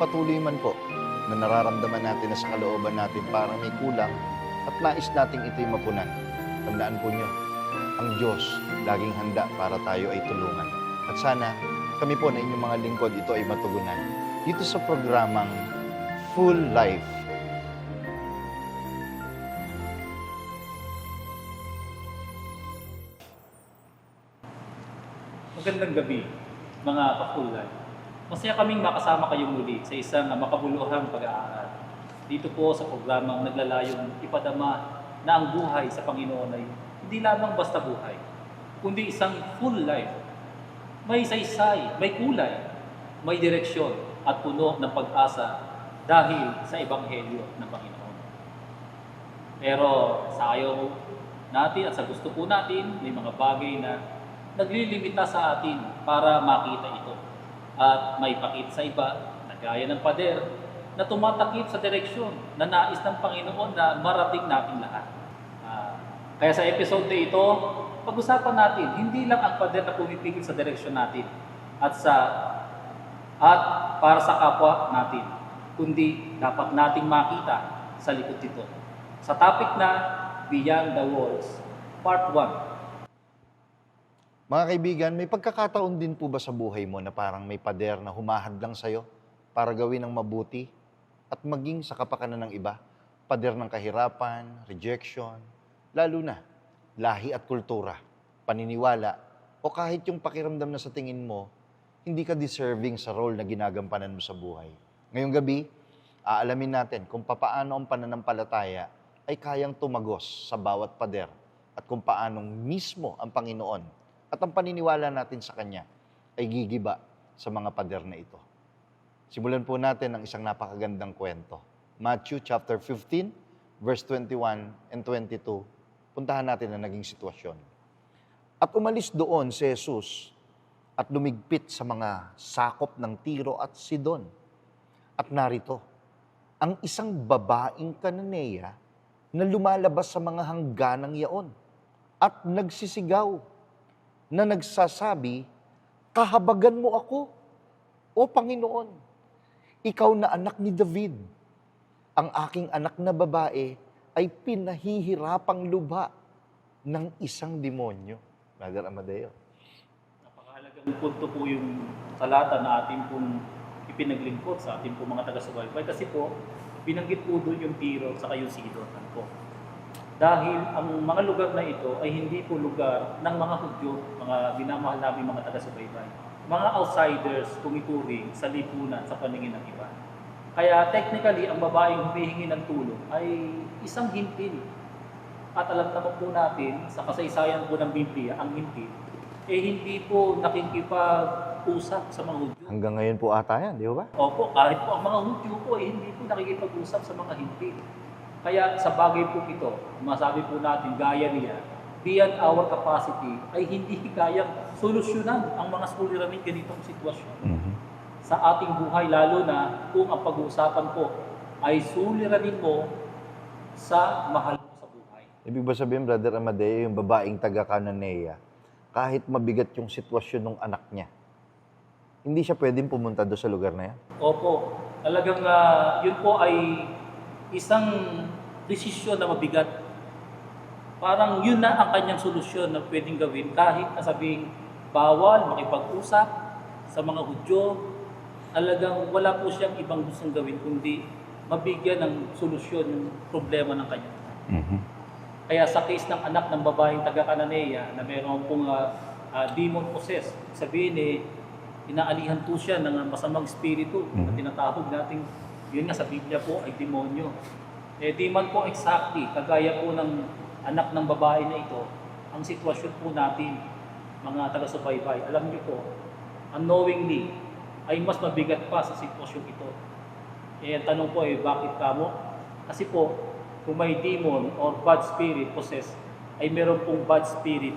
patuloy man po na nararamdaman natin na sa kalooban natin parang may kulang at nais nating ito'y mapunan. Tandaan po nyo, ang Diyos laging handa para tayo ay tulungan. At sana kami po na inyong mga lingkod ito ay matugunan dito sa programang Full Life. Magandang gabi, mga kafulan. Masaya kaming makasama kayo muli sa isang makabuluhang pag-aaral. Dito po sa programang naglalayong ipadama na ang buhay sa Panginoon ay hindi lamang basta buhay, kundi isang full life. May saysay, may kulay, may direksyon at puno ng pag-asa dahil sa Ebanghelyo ng Panginoon. Pero sa ayaw natin at sa gusto po natin, may mga bagay na naglilimita sa atin para makita ito at may pakita sa iba na gaya ng pader na tumatakip sa direksyon na nais ng Panginoon na marating natin lahat. Kaya sa episode na ito, pag-usapan natin hindi lang ang pader na pumipigil sa direksyon natin at para sa kapwa natin, kundi dapat nating makita sa likod nito. Sa topic na Beyond the Walls, Part 1. Mga kaibigan, may pagkakataon din po ba sa buhay mo na parang may pader na humahadlang sa'yo para gawin ang mabuti at maging sa kapakanan ng iba? Pader ng kahirapan, rejection, lalo na lahi at kultura, paniniwala, o kahit yung pakiramdam na sa tingin mo, hindi ka deserving sa role na ginagampanan mo sa buhay. Ngayong gabi, aalamin natin kung papaano ang pananampalataya ay kayang tumagos sa bawat pader at kung paanong mismo ang Panginoon at ang paniniwala natin sa Kanya ay gigiba sa mga pader na ito. Simulan po natin ang isang napakagandang kwento. Matthew chapter 15, verse 21 and 22. Puntahan natin ang naging sitwasyon. At umalis doon si Jesus at lumigpit sa mga sakop ng Tiro at Sidon. At narito, ang isang babaeng Kananeya na lumalabas sa mga hangganang yaon at nagsisigaw na nagsasabi, "Kahabagan mo ako, O Panginoon, ikaw na anak ni David. Ang aking anak na babae ay pinahihirapang lubha ng isang demonyo." Brother Amadeo. Napakahalagang punto po yung talata na ating pong ipinaglingkod sa ating pong mga taga-subaybay. Kasi po, binanggit po doon yung Tiro at saka yung Sidon. Dahil ang mga lugar na ito ay hindi po lugar ng mga Hudyo, mga minamahal namin mga taga-subaybay. Mga outsiders tumituring sa lipunan sa paningin ng iba. Kaya technically, ang babaeng humihingi ng tulong ay isang hintil. At alam naman po natin, sa kasaysayan po ng Biblia, ang hintil, hindi po nakikipag-usap sa mga Hudyo. Hanggang ngayon po ata yan, di ba? Opo, kahit po ang mga Hudyo po, hindi po nakikipag-usap sa mga hintil. Kaya sa bagay po ito, masabi po natin, gaya niya, beyond our capacity, ay hindi kayang solusyonan ang mga suliraning ganitong sitwasyon sa ating buhay, lalo na kung ang pag-uusapan po ay suliranin mo sa mahal mo sa buhay. Ibig ba sabihin, Brother Amadeo, yung babaeng taga-Cananea, kahit mabigat yung sitwasyon ng anak niya, hindi siya pwedeng pumunta doon sa lugar na yan? Opo, talagang yun po ay isang desisyon na mabigat. Parang yun na ang kanyang solusyon na pwedeng gawin kahit nasabing bawal makipag-usap sa mga Hudyo. Talagang wala po siyang ibang gustong gawin kundi mabigyan ng solusyon yung problema ng kanya. Kaya sa case ng anak ng babaeng taga-Cananea na mayroon pong demon possessed, sabihin inaalihan po siya ng masamang espiritu na tinatawag natin, yun nga sa Biblia po ay demonyo. Di man po exactly, kagaya po ng anak ng babae na ito, ang sitwasyon po natin, mga taga-subaybay, alam niyo po, unknowingly, ay mas mabigat pa sa sitwasyon ito. Ang tanong po bakit kamo? Kasi po, kung may demon or bad spirit possessed, ay meron pong bad spirit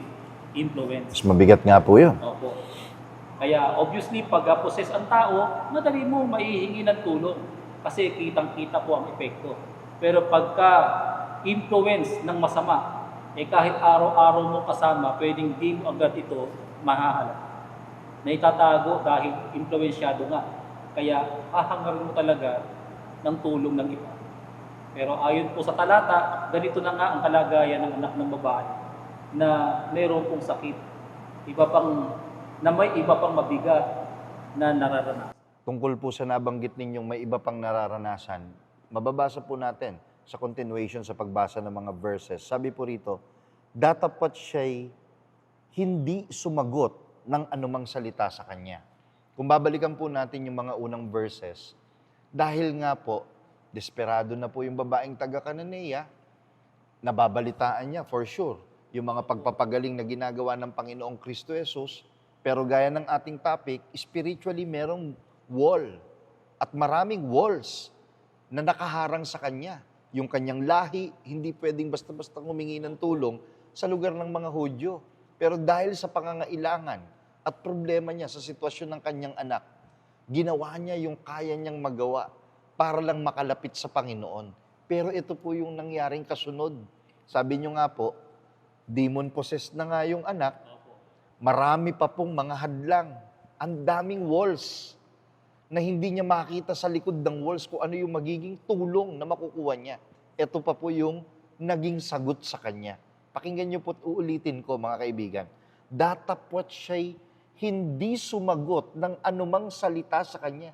influence. Mas mabigat nga po yun. Opo. Kaya obviously, pag possess ang tao, madali mo maihingi ng tulong kasi kitang-kita po ang epekto. Pero pagka influence ng masama, kahit araw-araw mo kasama, pwedeng di mo agad ito mahahalata. Na itatago dahil influensyado nga. Kaya hahangarin mo talaga ng tulong ng iba. Pero ayon po sa talata, ganito na nga ang kalagayan ng anak ng babae na mayroon pong sakit. May iba pang mabigat na nararanasan. Tungkol po sa nabanggit ninyong may iba pang nararanasan, mababasa po natin sa continuation sa pagbasa ng mga verses. Sabi po rito, datapat siya'y hindi sumagot ng anumang salita sa kanya. Kung babalikan po natin yung mga unang verses, dahil nga po, desperado na po yung babaeng taga-Cananea, nababalitaan niya for sure yung mga pagpapagaling na ginagawa ng Panginoong Kristo Jesus, pero gaya ng ating topic, spiritually merong wall at maraming walls na nakaharang sa kanya. Yung kanyang lahi, hindi pwedeng basta-basta humingi ng tulong sa lugar ng mga Hudyo. Pero dahil sa pangangailangan at problema niya sa sitwasyon ng kanyang anak, ginawa niya yung kaya niyang magawa para lang makalapit sa Panginoon. Pero ito po yung nangyaring kasunod. Sabi niyo nga po, demon-possessed na nga yung anak, marami pa pong mga hadlang. Ang daming walls na hindi niya makita sa likod ng walls kung ano yung magiging tulong na makukuha niya. Ito pa po yung naging sagot sa kanya. Pakinggan niyo po at uulitin ko, mga kaibigan. Datapwat siya'y hindi sumagot ng anumang salita sa kanya.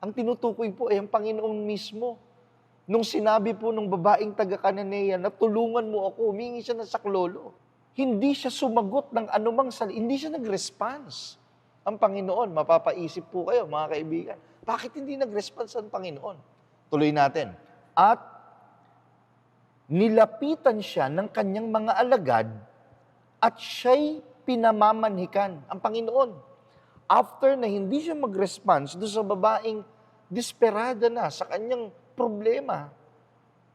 Ang tinutukoy po ay ang Panginoon mismo. Nung sinabi po ng babaeng taga-Cananea na tulungan mo ako, humingi siya ng saklolo. Hindi siya sumagot ng anumang salita, hindi siya nag-response. Ang Panginoon, mapapaisip po kayo, mga kaibigan, bakit hindi nag-response ang Panginoon? Tuloy natin. At nilapitan siya ng kanyang mga alagad at siya'y pinamamanhikan. Ang Panginoon, after na hindi siya mag-response doon sa babaeng desperada na sa kanyang problema,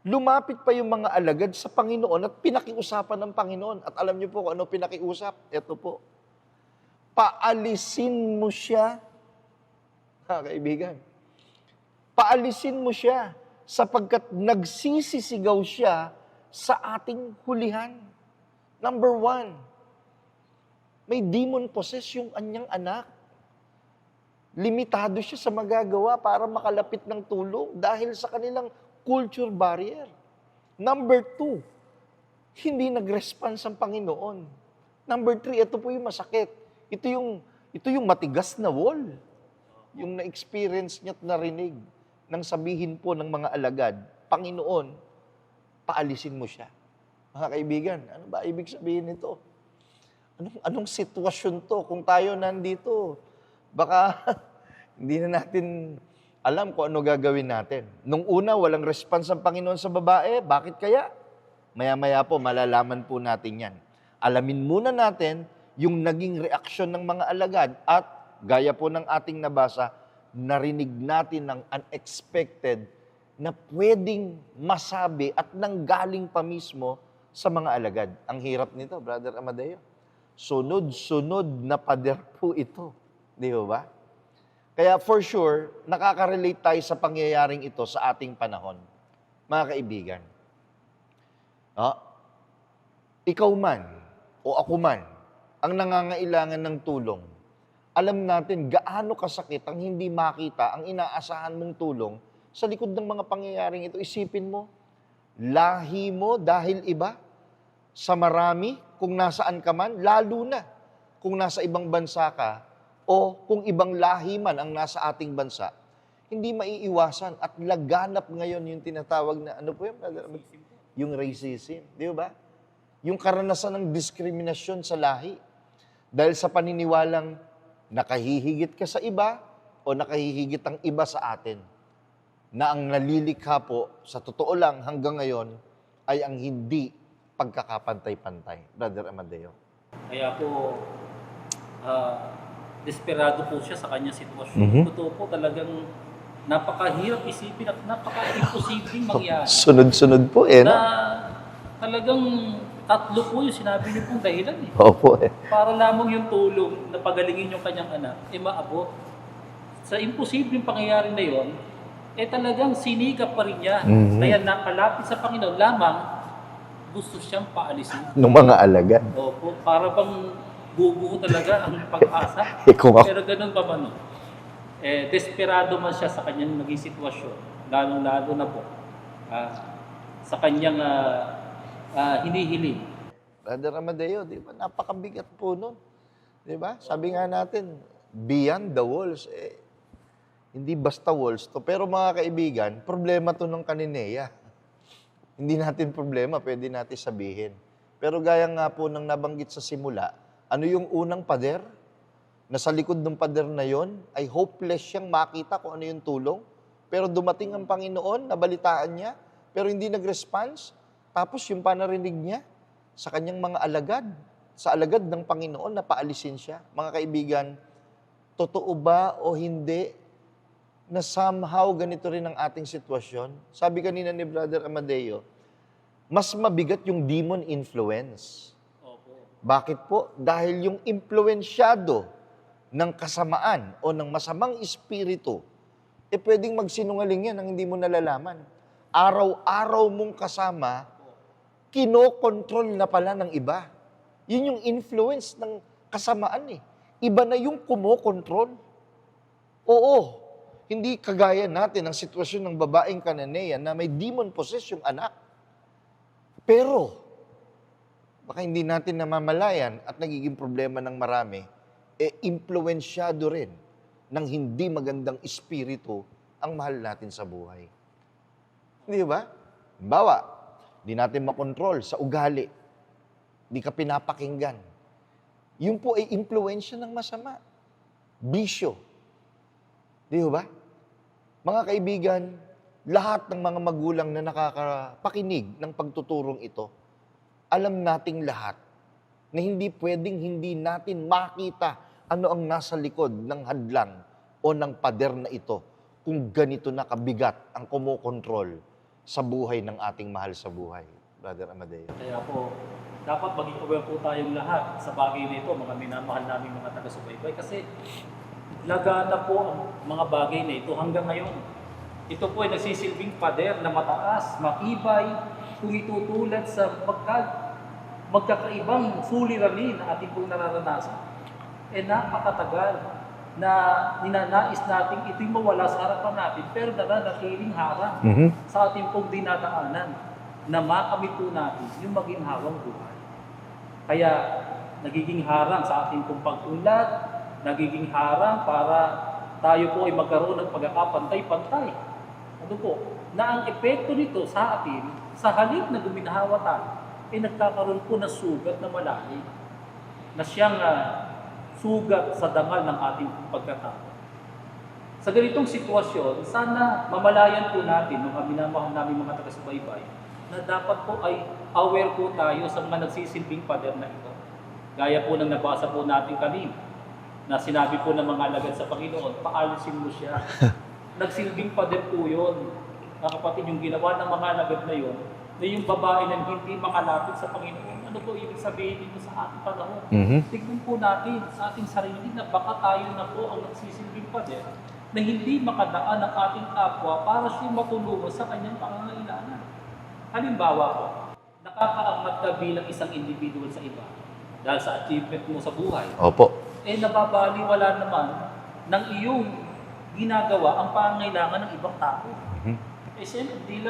lumapit pa yung mga alagad sa Panginoon at pinakiusapan ng Panginoon. At alam niyo po kung ano pinakiusap? Ito po. Paalisin mo siya. Kaibigan. Paalisin mo siya sapagkat nagsisisigaw siya sa ating hulihan. Number 1, may demon possess yung anyang anak. Limitado siya sa magagawa para makalapit ng tulong dahil sa kanilang culture barrier. Number 2, hindi nag-response ang Panginoon. Number 3, ito po yung masakit. Ito yung matigas na wall. Yung na-experience niya at narinig nang sabihin po ng mga alagad, Panginoon, paalisin mo siya. Mga kaibigan, ano ba ibig sabihin nito? Anong sitwasyon to? Kung tayo nandito, baka hindi na natin alam kung ano gagawin natin. Nung una, walang response ang Panginoon sa babae. Bakit kaya? Maya-maya po, malalaman po natin yan. Alamin muna natin yung naging reaksyon ng mga alagad at gaya po ng ating nabasa, narinig natin ng unexpected na pwedeng masabi at nanggaling pa mismo sa mga alagad. Ang hirap nito, Brother Amadeo. Sunod-sunod na pader po ito. Di ba? Kaya for sure, nakaka-relate tayo sa pangyayaring ito sa ating panahon. Mga kaibigan, ikaw man o ako man, ang nangangailangan ng tulong, alam natin gaano kasakit ang hindi makita ang inaasahan mong tulong sa likod ng mga pangyayaring ito. Isipin mo, lahi mo dahil iba, sa marami, kung nasaan ka man, lalo na kung nasa ibang bansa ka, o kung ibang lahi man ang nasa ating bansa, hindi maiiwasan at laganap ngayon yung tinatawag na, ano po yun? Yung racism, di ba? Yung karanasan ng diskriminasyon sa lahi. Dahil sa paniniwalang nakahihigit ka sa iba o nakahihigit ang iba sa atin. Na ang nalilikha po, sa totoo lang hanggang ngayon, ay ang hindi pagkakapantay-pantay. Brother Amadeo. Kaya po, desperado po siya sa kanyang sitwasyon. Totoo po, talagang napakahirap isipin at napaka-imposibleng mangyari. Sunod-sunod po no? Na talagang tatlo po yung sinabi niyo pong dahilan eh. Opo Para lamang yung tulong na pagalingin yung kanyang anak, maabot. Sa imposibleng pangyayari na yon, talagang sinikap pa rin niya. Kaya nakalapit sa Panginoon lamang, gusto siyang paalisin. Nung mga alagad. Opo, para bang bubuo talaga ang pag-asa. Kung ako, Pero ganun pa man. desperado man siya sa kanyang naging sitwasyon, lalong-lalo na po sa kanyang hinihiling. Brother Amadeo, di ba? Napakabigat po nun. Di ba? Sabi nga natin, beyond the walls. Hindi basta walls to. Pero mga kaibigan, problema to ng kanineya. Hindi natin problema, pwede natin sabihin. Pero gaya nga po ng nabanggit sa simula, ano yung unang pader? Nasa likod ng pader na yon ay hopeless siyang makita kung ano yung tulong. Pero dumating ang Panginoon, nabalitaan niya, pero hindi nag-response. Tapos yung panarinig niya sa kanyang mga alagad, sa alagad ng Panginoon na paalisin siya. Mga kaibigan, totoo ba o hindi na somehow ganito rin ang ating sitwasyon? Sabi kanina ni Brother Amadeo, mas mabigat yung demon influence. Opo. Bakit po? Dahil yung impluensyado ng kasamaan o ng masamang espiritu, pwedeng magsinungaling yan ang hindi mo nalalaman. Araw-araw mong kasama, kinokontrol na pala ng iba. Yun yung influence ng kasamaan eh. Iba na yung kumokontrol. Oo, hindi kagaya natin ang sitwasyon ng babaeng Kananeya na may demon possessed yung anak. Pero, baka hindi natin namamalayan at nagiging problema ng marami, impluensyado rin ng hindi magandang espiritu ang mahal natin sa buhay. Hindi ba? Bawa, di natin makontrol sa ugali. Di ka pinapakinggan. Yun po ay impluensya ng masama. Bisyo. Di ba? Mga kaibigan, lahat ng mga magulang na nakakapakinig ng pagtuturong ito, alam nating lahat na hindi pwedeng hindi natin makita ano ang nasa likod ng hadlang o ng pader na ito kung ganito na kabigat ang kumokontrol sa buhay ng ating mahal sa buhay. Brother Amadeo. Kaya po, dapat maging aware po tayong lahat sa bagay nito, mga minamahal namin mga taga-subaybay. Kasi lagana po ang mga bagay na ito hanggang ngayon. Ito po ay nagsisilbing pader na mataas, matibay, kung itutulad sa magkakaibang suliranin na ating pong nararanasan. Napakatagal na ninanais natin ito'y mawala sa harapan natin, pero nananatiling harang sa ating pong dinadaanan na makamit po natin yung maginhawang buhay. Kaya nagiging harang sa ating pong pag-unlad, nagiging harang para tayo po ay magkaroon ng pagkakapantay-pantay. Ano po? Na ang epekto nito sa atin, sa halip na guminahawa tayo, nagkakaroon po ng sugat na malalim na siyang sugat sa dangal ng ating pagkatao. Sa ganitong sitwasyon, sana mamalayan po natin, mga minamahal namin mga taga-subaybay, na dapat po ay aware po tayo sa mga nagsisilbing pader na ito. Gaya po ng nabasa po natin kanina, na sinabi po ng mga alagad sa Panginoon, paalisin mo siya. Nagsilbing pader po yun. Mga kapatid, yung ginawa ng mga alagad na yun, na yung babae na hindi makalapit sa Panginoon, ano po ibig sabihin dito sa ating panahon? Tignan po natin sa ating sarili na baka tayo na po ang nagsisilbing pader na hindi makadaan ang ating kapwa para siya matulungan sa kanyang pangangailangan. Halimbawa po, nakakaangat ka bilang isang individual sa iba dahil sa achievement mo sa buhay. Opo. Nababaliwala naman ng iyong ginagawa ang pangangailangan ng ibang tao. Siyempre,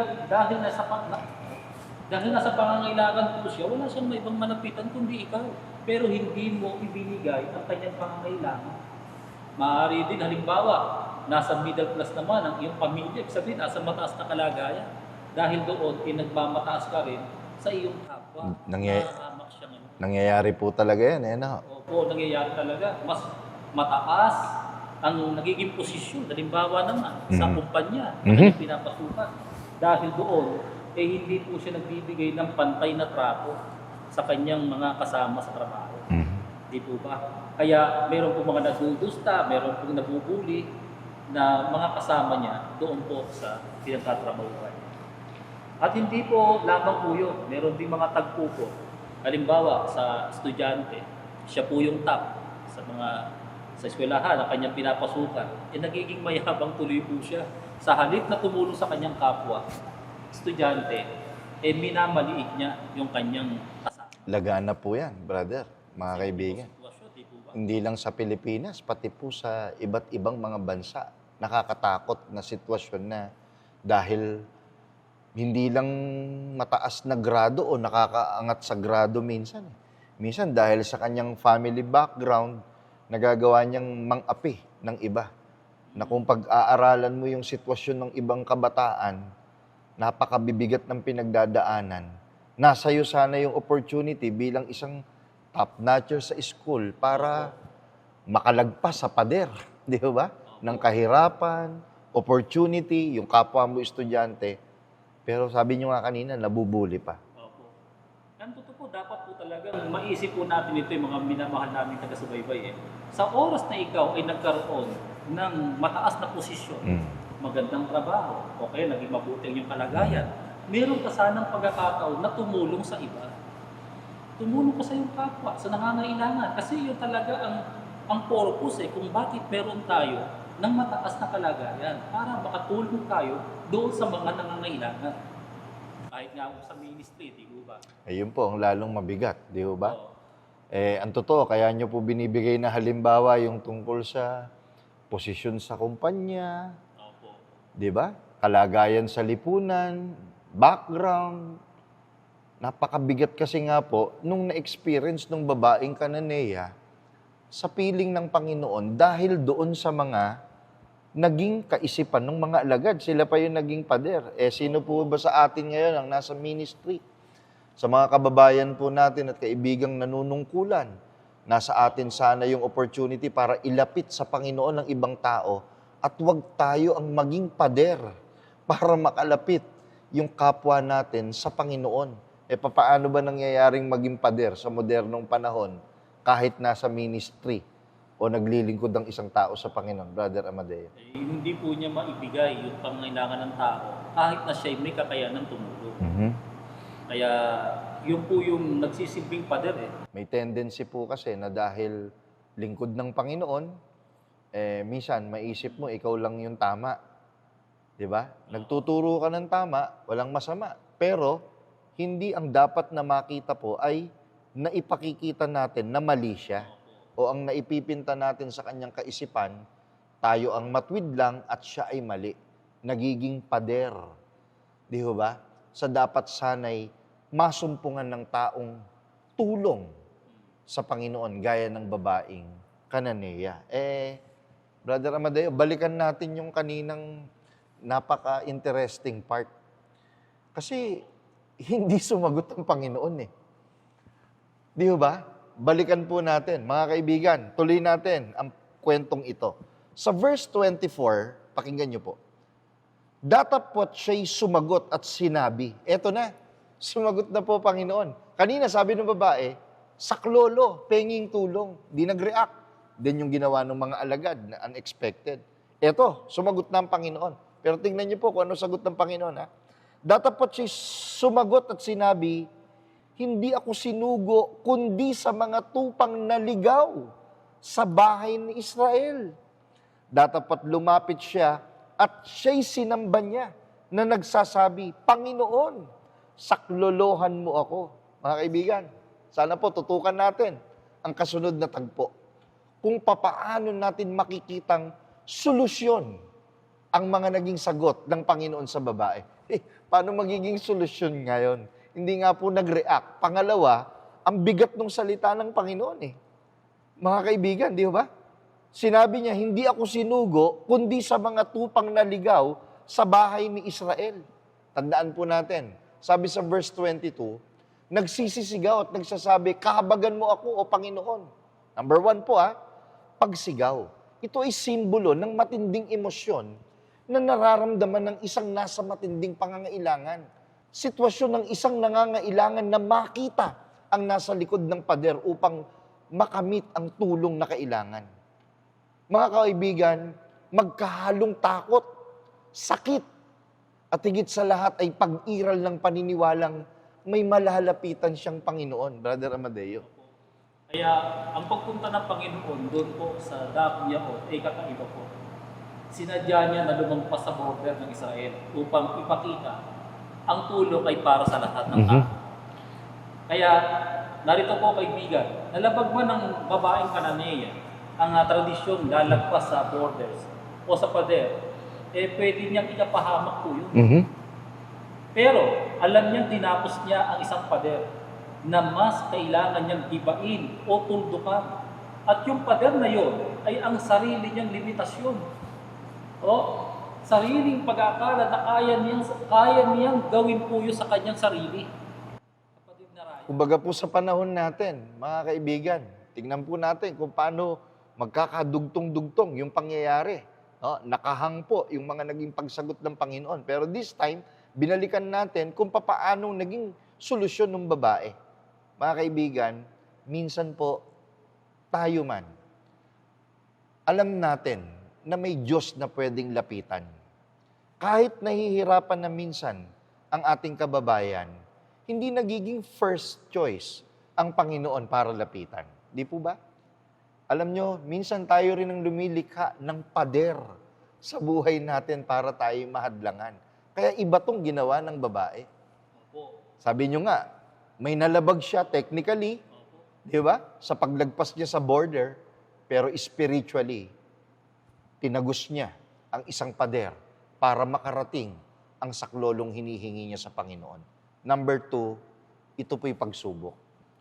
dahil nasa pangangailangan po siya, wala siyang may ibang malapitan kundi ikaw. Pero hindi mo ibinigay ang kanyang pangangailangan. Maaari din, halimbawa, nasa middle class naman ang iyong pamilya, sabihin, nasa mataas na kalagayan. Dahil doon, nagmamataas ka rin sa iyong kapwa. Nakahamak siya ngayon. Nangyayari po talaga yan, no? Opo, nangyayari talaga. Mas mataas ang nagiging posisyon, halimbawa naman, sa kumpanya na kanyang pinapasukan. Dahil doon, hindi po siya nagbibigay ng pantay na trato sa kanyang mga kasama sa trabaho. Di po ba? Kaya meron po mga nadudusta, meron po nabubuli na mga kasama niya doon po sa pinagtatrabahuan. At hindi po lamang po yun. Meron din mga tagpo po. Halimbawa, sa estudyante, siya po yung top sa eskwelahan na kanyang pinapasukan. Nagiging mayabang tuloy po siya. Sa halip na tumulong sa kanyang kapwa, estudyante, minamaliit niya yung kanyang kasama. Lagaan na po yan, brother, mga kaibigan. Hindi lang sa Pilipinas, pati po sa iba't ibang mga bansa. Nakakatakot na sitwasyon na dahil hindi lang mataas na grado o nakakaangat sa grado minsan. Minsan dahil sa kanyang family background, nagagawa niyang mang-api ng iba. Na kung pag-aaralan mo yung sitwasyon ng ibang kabataan, napakabibigat ng pinagdadaanan. Nasa iyo sana yung opportunity bilang isang top-notcher sa school para makalagpas sa pader, di ba? Ng kahirapan, opportunity, yung kapwa mo estudyante. Pero sabi nyo nga kanina, nabubuli pa. Opo. Ang totoo po, dapat po talagang maisip po natin ito yung mga minamahal namin taga-subaybay. Sa oras na ikaw ay nagkaroon ng mataas na posisyon, magandang trabaho, o kaya naging mabuti ang iyong kalagayan, meron ka sanang pagkakataon na tumulong sa iba. Tumulong ka sa iyong kapwa, sa nangangailangan. Kasi yun talaga ang purpose kung bakit meron tayo ng mataas na kalagayan para makatulong tayo doon sa mga nangangailangan. Kahit nga sa ministry, di ba? Ayun po, ang lalong mabigat, di ba? Oo. Ang totoo, kaya nyo po binibigay na halimbawa yung tungkol sa posisyon sa kumpanya, Opo. di ba? Kalagayan sa lipunan, background. Napakabigat kasi nga po nung na-experience nung babaeng Cananea sa piling ng Panginoon dahil doon sa mga naging kaisipan ng mga alagad. Sila pa yung naging pader. Sino po ba sa atin ngayon ang nasa ministry? Sa mga kababayan po natin at kaibigang nanunungkulan, nasa atin sana yung opportunity para ilapit sa Panginoon ng ibang tao at huwag tayo ang maging pader para makalapit yung kapwa natin sa Panginoon. Paano ba nangyayaring maging pader sa modernong panahon kahit nasa ministry o naglilingkod ang isang tao sa Panginoon, Brother Amadeo? Hindi po niya maibigay yung pangailangan ng tao kahit na siya may kakayanan tumulong. Kaya yun po yung nagsisilbing pader May tendency po kasi na dahil lingkod ng Panginoon, minsan maisip mo ikaw lang yung tama. 'Di ba? Nagtuturo ka ng tama, walang masama. Pero hindi ang dapat na makita po ay naipakikita natin na mali siya o ang naipipinta natin sa kanyang kaisipan, tayo ang matwid lang at siya ay mali. Nagiging pader. Di ba? Sa dapat sanay masumpungan ng taong tulong sa Panginoon gaya ng babaeng Cananea. Brother Amadeo, balikan natin yung kaninang napaka-interesting part. Kasi hindi sumagot ang Panginoon Di ba? Balikan po natin. Mga kaibigan, tuloy natin ang kwentong ito. Sa verse 24, pakinggan niyo po. Datapwat siya'y sumagot at sinabi, eto na, sumagot na po Panginoon. Kanina sabi ng babae, saklolo, penging tulong, di nag-react. Then yung ginawa ng mga alagad na unexpected. Eto, sumagot na ang Panginoon. Pero tingnan niyo po kung ano sagot ng Panginoon. Datapwat siya'y sumagot at sinabi, hindi ako sinugo, kundi sa mga tupang naligaw sa bahay ni Israel. Datapat lumapit siya at siya'y sinamba niya na nagsasabi, Panginoon, saklolohan mo ako. Mga kaibigan, sana po tutukan natin ang kasunod na tagpo. Kung papaano natin makikitang solusyon ang mga naging sagot ng Panginoon sa babae. Paano magiging solusyon ngayon? Hindi nga po nag-react. Pangalawa, ang bigat ng salita ng Panginoon Mga kaibigan, di ba? Sinabi niya, hindi ako sinugo, kundi sa mga tupang naligaw sa bahay ni Israel. Tandaan po natin, sabi sa verse 22, nagsisisigaw at nagsasabi, kahabagan mo ako, o Panginoon. Number 1 po pagsigaw. Ito ay simbolo ng matinding emosyon na nararamdaman ng isang nasa matinding pangangailangan. Sitwasyon ng isang nangangailangan na makita ang nasa likod ng pader upang makamit ang tulong na kailangan. Mga kaibigan, magkahalong takot, sakit, at higit sa lahat ay pag-iral ng paniniwalang may malalapitan siyang Panginoon, Brother Amadeo. Kaya ang pagpunta ng Panginoon doon po sa Dakong Yaot ay kakaiba po. Sinadya niya na lumampas sa border ng Israel upang ipakita ang tulong ay para sa lahat ng tao. Kaya narito po kaibigan, nalabag man ng babaeng Kananea ang tradisyon lalagpas sa borders o sa pader, pwede niyang ikapahamak po yun. Mhm. Pero alam niyang tinapos niya ang isang pader na mas kailangan niyang gibain o tuldukan. At yung pader na yon ay ang sarili niyang limitasyon. O sariling pag-aakala na kaya niyang gawin po yun sa kanyang sarili. Kapatid na Ryan. Kumbaga po sa panahon natin, mga kaibigan, tingnan po natin kung paano magkakadugtong-dugtong yung pangyayari. No? Nakahang po yung mga naging pagsagot ng Panginoon. Pero this time, binalikan natin kung paano naging solusyon ng babae. Mga kaibigan, minsan po, tayo man, alam natin na may Diyos na pwedeng lapitan. Kahit nahihirapan na minsan ang ating kababayan, hindi nagiging first choice ang Panginoon para lapitan. Di po ba? Alam nyo, minsan tayo rin ang lumilikha ng pader sa buhay natin para tayo mahadlangan. Kaya iba tong ginawa ng babae. Opo. Sabi nyo nga, may nalabag siya technically, di ba? Sa paglagpas niya sa border, pero spiritually, tinagos niya ang isang pader para makarating ang saklolong hinihingi niya sa Panginoon. Number 2, ito po'y pagsubok.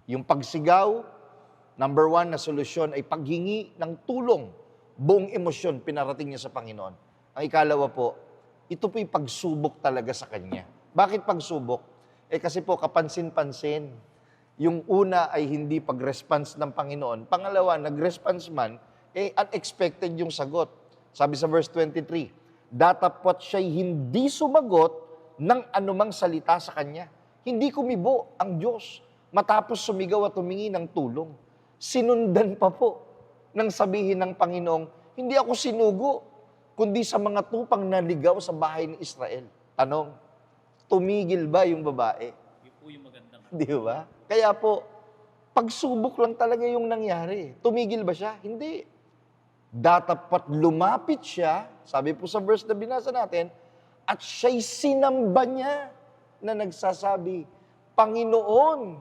Yung pagsigaw, number 1 na solusyon ay paghingi ng tulong. Buong emosyon pinarating niya sa Panginoon. Ang ikalawa po, ito po'y pagsubok talaga sa Kanya. Bakit pagsubok? Kasi po kapansin-pansin, yung una ay hindi pag-response ng Panginoon. Pangalawa, nag-response man, unexpected yung sagot. Sabi sa verse 23, datapwat siya'y hindi sumagot ng anumang salita sa Kanya. Hindi kumibo ang Diyos matapos sumigaw at humingi ng tulong. Sinundan pa po nang sabihin ng Panginoong, hindi ako sinugo, kundi sa mga tupang naligaw sa bahay ni Israel. Tanong, tumigil ba yung babae? Yun po yung magandang. Di ba? Kaya po, pagsubok lang talaga yung nangyari. Tumigil ba siya? Hindi. Datapat lumapit siya, sabi po sa verse na binasa natin, at siya'y sinamba niya na nagsasabi, Panginoon,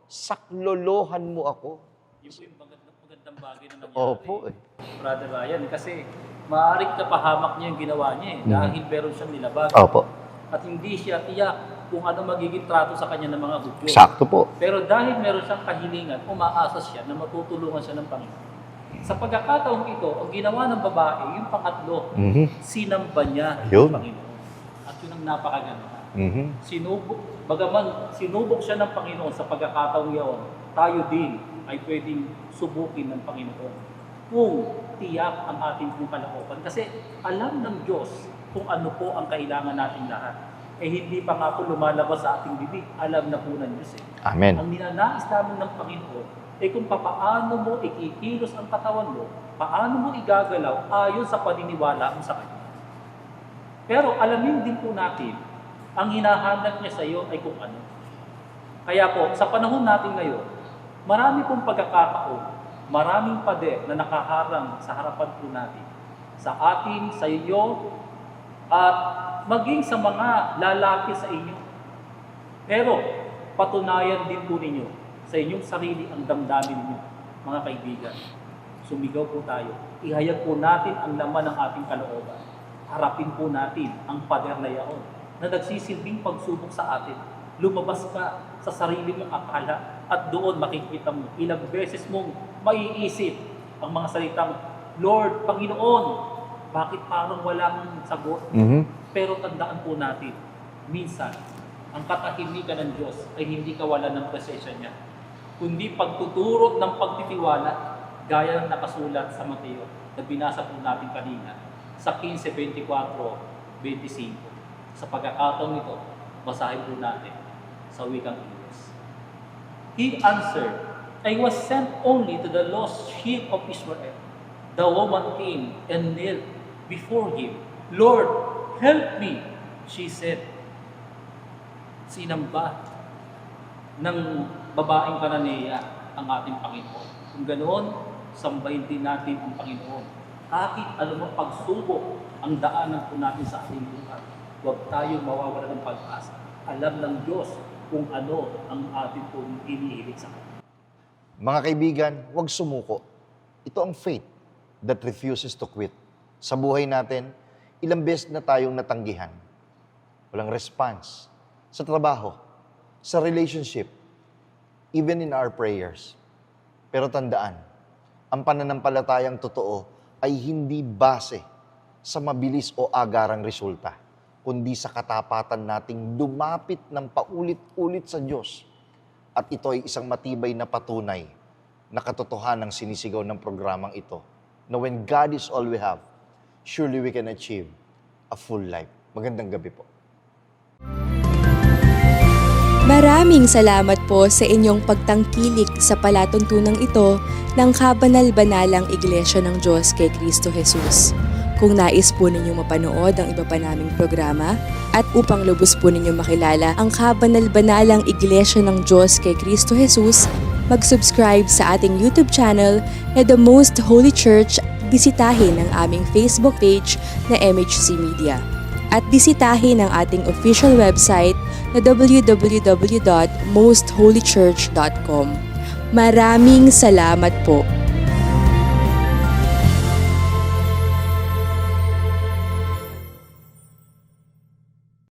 saklolohan mo ako. Yun po yung magandang bagay na nangyari. Opo eh. Brother Ryan, kasi maaaring kapahamak niya yung ginawa niya dahil meron siyang nilabag. Opo. At hindi siya tiyak kung ano magiging trato sa kanya ng mga Hudyo. Sakto po. Pero dahil meron siyang kahilingan, umaasa siya na matutulungan siya ng Panginoon. Sa pagkakataong ito, ang ginawa ng babae, yung pangatlo, sinamba niya Yun. ang Panginoon. At yun ang napakaganda. Sinubok siya ng Panginoon sa pagkakataong iyon, tayo din ay pwedeng subukin ng Panginoon kung tiyak ang ating pong kalooban. Kasi alam ng Diyos kung ano po ang kailangan nating lahat. Hindi pa nga po lumalabas sa ating bibig, alam na po ng Diyos eh. Amen. Ang ninanais namin ng Panginoon kung paano mo ikikilos ang katawan mo, paano mo igagalaw ayon sa paniniwala mo sa Kanya. Pero alamin din po natin, ang hinahanap niya sa iyo ay kung ano. Kaya po, sa panahon natin ngayon, marami pong pagkakataon, maraming pader na nakaharang sa harapan po natin. Sa atin, sa iyo, at maging sa mga lalapit sa inyo. Pero, patunayan din po ninyo sa inyong sarili ang damdamin ninyo, mga kaibigan. Sumigaw po tayo. Ihayag po natin ang laman ng ating kalooban. Harapin po natin ang pader na yaon na nagsisilbing pagsubok sa atin. Lumabas ka sa sarili mong akala at doon makikita mo ilang beses mong maiisip ang mga salitang, Lord, Panginoon, bakit parang walang sagot? Pero tandaan po natin, minsan, ang katahimikan ng Diyos ay hindi kawalan ng presensya niya, kundi pagtuturo ng pagtitiwala, gaya ng nakasulat sa Mateo na binasa po natin kanina sa 15:24-25. Sa pagkakataon nito, basahin po natin sa wikang Ingles. He answered, I was sent only to the lost sheep of Israel. The woman came and knelt before him. Lord, help me, she said. Sinamba ng babaeng Kananea ang ating Panginoon. Kung ganoon, sambahin din natin ang Panginoon. Kahit anumang pagsubok ang daanan po natin sa ating buhay, huwag tayong mawawala ng pag-asa. Alam ng Diyos kung ano ang ating pong inihilig sa Kanya. Mga kaibigan, huwag sumuko. Ito ang faith that refuses to quit. Sa buhay natin, ilang beses na tayong natanggihan. Walang response. Sa trabaho, sa relationship, even in our prayers. Pero tandaan, ang pananampalatayang totoo ay hindi base sa mabilis o agarang resulta, kundi sa katapatan nating lumapit ng paulit-ulit sa Diyos. At ito ay isang matibay na patunay na katotohanan ng sinisigaw ng programang ito, na when God is all we have, surely we can achieve a full life. Magandang gabi po. Maraming salamat po sa inyong pagtangkilik sa palatuntunang ito ng Kabanal-Banalang Iglesia ng Diyos kay Kristo Jesus. Kung nais po ninyong mapanood ang iba pa naming programa at upang lubos po ninyong makilala ang Kabanal-Banalang Iglesia ng Diyos kay Kristo Jesus, mag-subscribe sa ating YouTube channel na The Most Holy Church, bisitahin ang aming Facebook page na MHC Media. At bisitahin ang ating official website na www.mostholychurch.com. Maraming salamat po!